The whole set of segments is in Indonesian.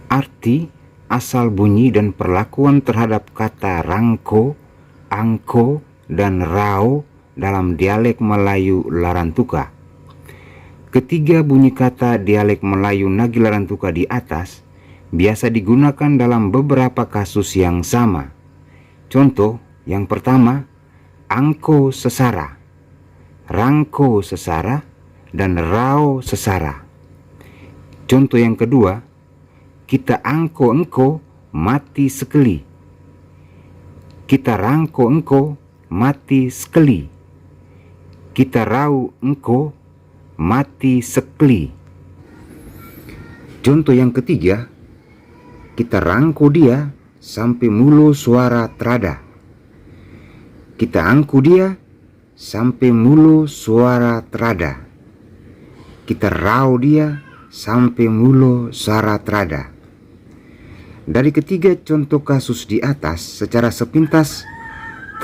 Arti, asal bunyi dan perlakuan terhadap kata rangko, angko, dan rao dalam dialek Melayu Larantuka. Ketiga bunyi kata dialek Melayu Nagi Larantuka di atas biasa digunakan dalam beberapa kasus yang sama. Contoh yang pertama, angko sesara, rangko sesara, dan rao sesara. Contoh yang kedua, kita angko engko mati sekeli, kita rangko engko mati sekeli, kita rau engko mati sekeli. Contoh yang ketiga, kita rangko dia sampai mulu suara terada, kita angku dia sampai mulu suara terada, kita rau dia sampai mulu suara terada. Dari ketiga contoh kasus di atas, secara sepintas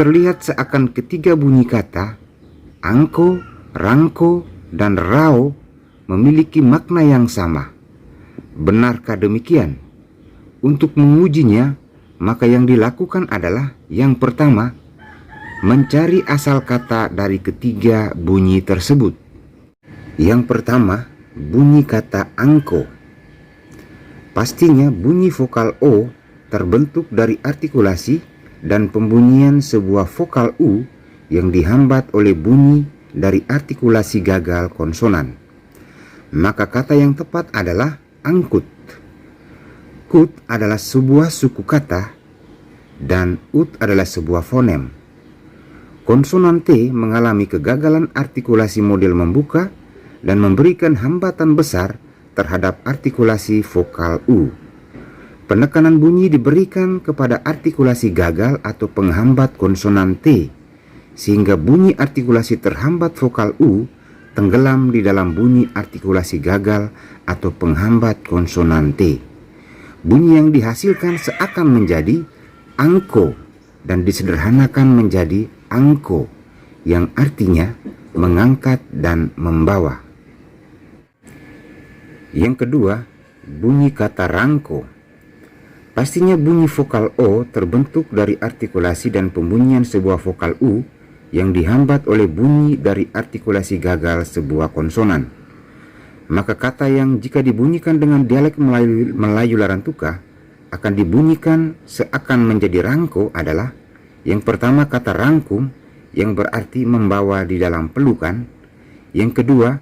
terlihat seakan ketiga bunyi kata angko, rangko, dan rao memiliki makna yang sama. Benarkah demikian? Untuk mengujinya, maka yang dilakukan adalah yang pertama, mencari asal kata dari ketiga bunyi tersebut. Yang pertama, bunyi kata angko. Pastinya bunyi vokal O terbentuk dari artikulasi dan pembunyian sebuah vokal U yang dihambat oleh bunyi dari artikulasi gagal konsonan. Maka kata yang tepat adalah angkut. Kut adalah sebuah suku kata dan ut adalah sebuah fonem. Konsonan T mengalami kegagalan artikulasi model membuka dan memberikan hambatan besar terhadap artikulasi vokal U. Penekanan bunyi diberikan kepada artikulasi gagal atau penghambat konsonan T, sehingga bunyi artikulasi terhambat vokal U tenggelam di dalam bunyi artikulasi gagal atau penghambat konsonan T. Bunyi yang dihasilkan seakan menjadi angko dan disederhanakan menjadi angko, yang artinya mengangkat dan membawa. Yang kedua, bunyi kata rangko. Pastinya bunyi vokal O terbentuk dari artikulasi dan pembunyian sebuah vokal U yang dihambat oleh bunyi dari artikulasi gagal sebuah konsonan. Maka kata yang jika dibunyikan dengan dialek Melayu Larantuka akan dibunyikan seakan menjadi rangko adalah yang pertama kata rangkum yang berarti membawa di dalam pelukan. Yang kedua,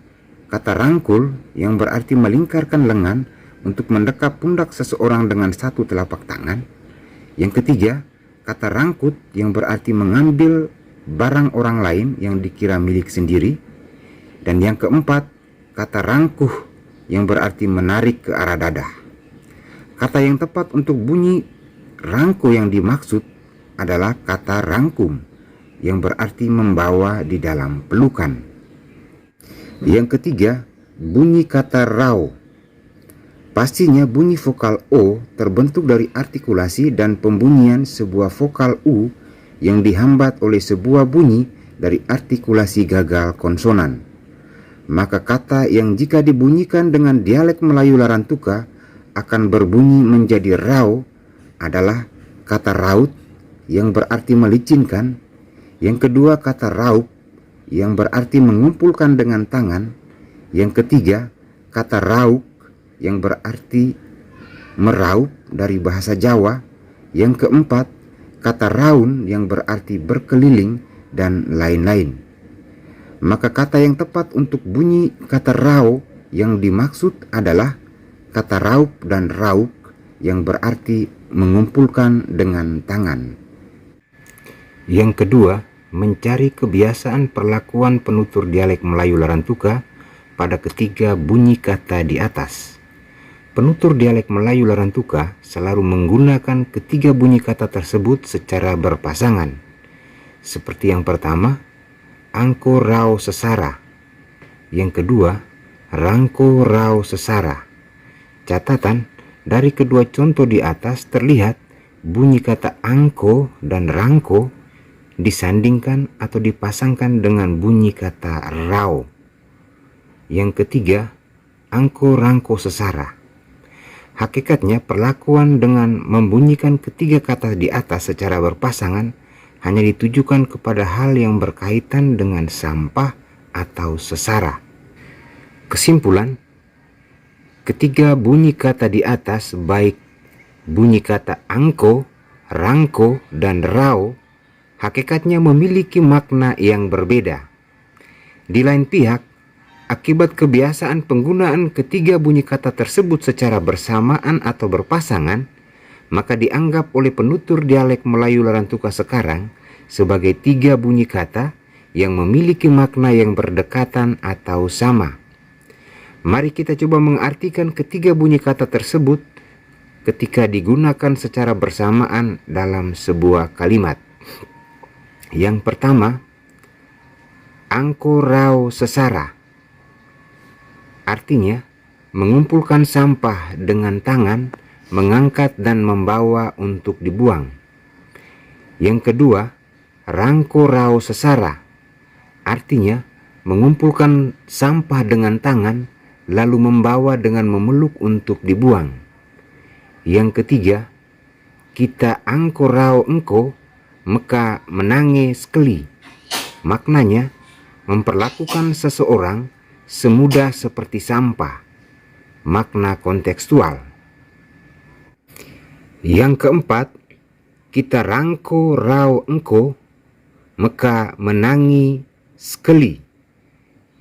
kata rangkul yang berarti melingkarkan lengan untuk mendekap pundak seseorang dengan satu telapak tangan. Yang ketiga, kata rangkut yang berarti mengambil barang orang lain yang dikira milik sendiri. Dan yang keempat, kata rangkuh yang berarti menarik ke arah dada. Kata yang tepat untuk bunyi rangko yang dimaksud adalah kata rangkum yang berarti membawa di dalam pelukan. Yang ketiga, bunyi kata rao. Pastinya bunyi vokal O terbentuk dari artikulasi dan pembunyian sebuah vokal U yang dihambat oleh sebuah bunyi dari artikulasi gagal konsonan. Maka kata yang jika dibunyikan dengan dialek Melayu Larantuka akan berbunyi menjadi rao adalah kata raut yang berarti melicinkan. Yang kedua, kata raup yang berarti mengumpulkan dengan tangan. Yang ketiga, kata rauk yang berarti meraup dari bahasa Jawa. Yang keempat, kata raun yang berarti berkeliling dan lain-lain. Maka kata yang tepat untuk bunyi kata rau yang dimaksud adalah kata raup dan rauk yang berarti mengumpulkan dengan tangan. Yang kedua, mencari kebiasaan perlakuan penutur dialek Melayu Larantuka pada ketiga bunyi kata di atas. Penutur dialek Melayu Larantuka selalu menggunakan ketiga bunyi kata tersebut secara berpasangan. Seperti yang pertama, angko rau sesara. Yang kedua, rangko rau sesara. Catatan, dari kedua contoh di atas terlihat bunyi kata angko dan rangko disandingkan atau dipasangkan dengan bunyi kata rau. Yang ketiga, angko rangko sesara. Hakikatnya perlakuan dengan membunyikan ketiga kata di atas secara berpasangan hanya ditujukan kepada hal yang berkaitan dengan sampah atau sesara. Kesimpulan, ketiga bunyi kata di atas, baik bunyi kata angko, rangko, dan rao, hakikatnya memiliki makna yang berbeda. Di lain pihak, akibat kebiasaan penggunaan ketiga bunyi kata tersebut secara bersamaan atau berpasangan, maka dianggap oleh penutur dialek Melayu Larantuka sekarang sebagai tiga bunyi kata yang memiliki makna yang berdekatan atau sama. Mari kita coba mengartikan ketiga bunyi kata tersebut ketika digunakan secara bersamaan dalam sebuah kalimat. Yang pertama, angko rau sesara. Artinya, mengumpulkan sampah dengan tangan, mengangkat dan membawa untuk dibuang. Yang kedua, rangko rau sesara. Artinya, mengumpulkan sampah dengan tangan, lalu membawa dengan memeluk untuk dibuang. Yang ketiga, kita angko rau engko, meka menange sekeli. Maknanya, memperlakukan seseorang semudah seperti sampah. Makna kontekstual. Yang keempat, kita rangko rau engko, meka menangi sekeli.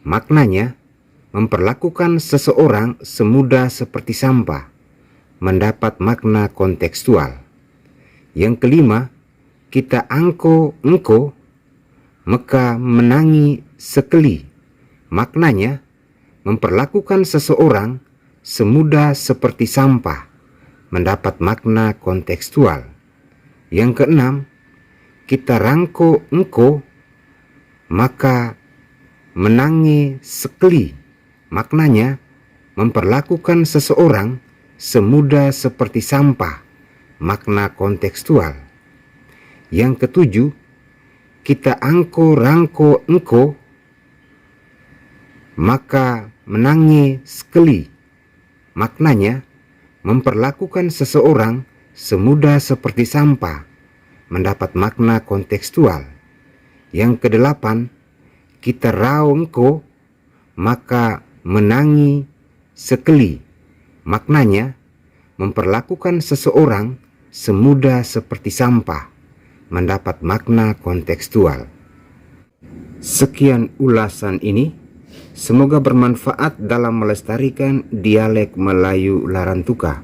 Maknanya, memperlakukan seseorang semudah seperti sampah. Mendapat makna kontekstual. Yang kelima, kita angko engko, meka menangi sekeli. Maknanya, memperlakukan seseorang semudah seperti sampah. Mendapat makna kontekstual. Yang keenam, kita rangko engko, maka menangi sekeli. Maknanya, memperlakukan seseorang semudah seperti sampah. Makna kontekstual. Yang ketujuh, kita angko rangko engko, maka menangi sekeli. Maknanya, memperlakukan seseorang semudah seperti sampah. Mendapat makna kontekstual. Yang kedelapan, kita rau engko, maka menangi sekeli. Maknanya, memperlakukan seseorang semudah seperti sampah. Mendapat makna kontekstual. Sekian ulasan ini. Semoga bermanfaat dalam melestarikan dialek Melayu Larantuka.